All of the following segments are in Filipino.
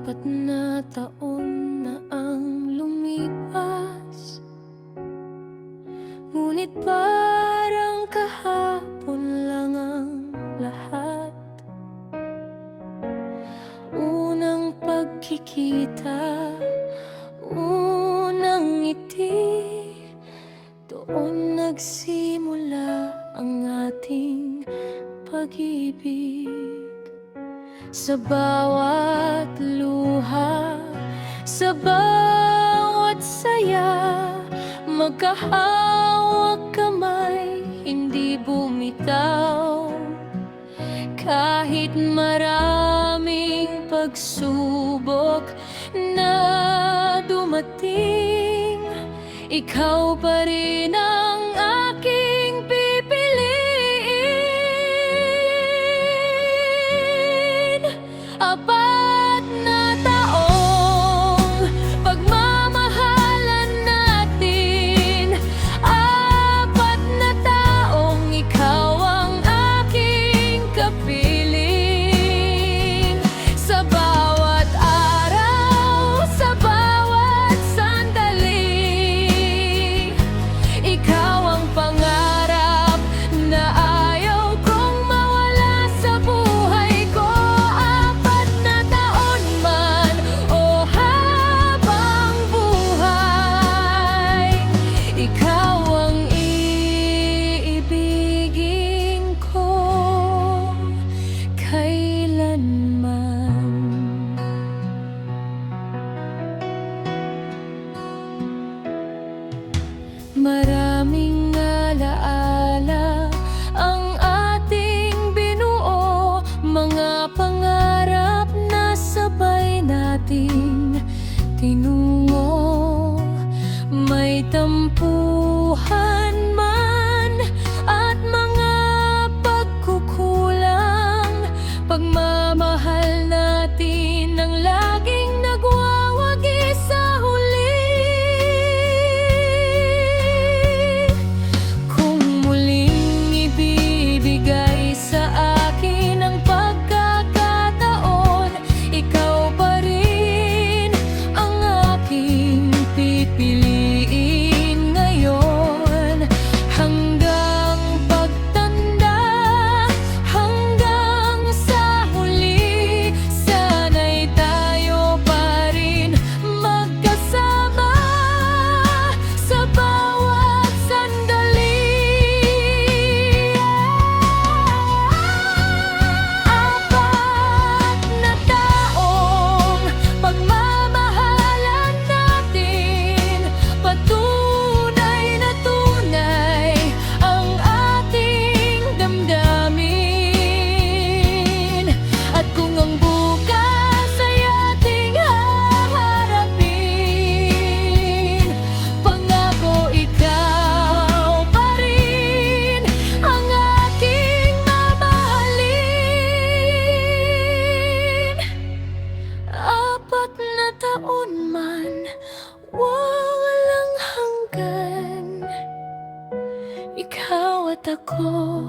Apat na taon na ang lumipas, ngunit parang kahapon lang ang lahat. Unang pagkikita, unang ngiti, doon nagsimula ang ating pag-ibig. Sa bawat luha, sa bawat saya, magkahawak kamay, hindi bumitaw. Kahit maraming pagsubok na dumating, ikaw pa rin ang aking pipiliin. Apat na taong pagmamahalan natin, apat na taong ikaw ang aking kapiling. Sa bawat araw, sa bawat sandali, ikaw ang pangarap na ayaw kong mawala sa buhay ko. Apat na taon man o habang buhay, ikaw ang iibigin ko kailanman. Maraming alaala ang ating binuo, mga pangarap na sabay nating tinungo. May tampuhan man at mga pagkukulang, pagmamahal natin ang laging nagwawagi sa huli. Kung muling ibibigay sa akin ang pagkakataon, ikaw pa rin ang aking pipiliin ngayon. Hanggang pagtanda, hanggang sa huli, sana'y tayo pa rin magkasama sa bawat sandali. Apat na taong pagmamahalan natin, patunay na tunay ang ating damdamin. At kung ang bukas ay ating haharapin, pangako ikaw pa rin ang aking mamahalin. Apat na taon man, walang hanggan, ikaw at ako,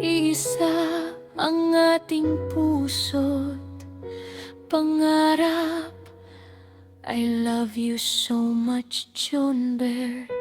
iisa ang ating puso't pangarap. I love you so much, John Bear.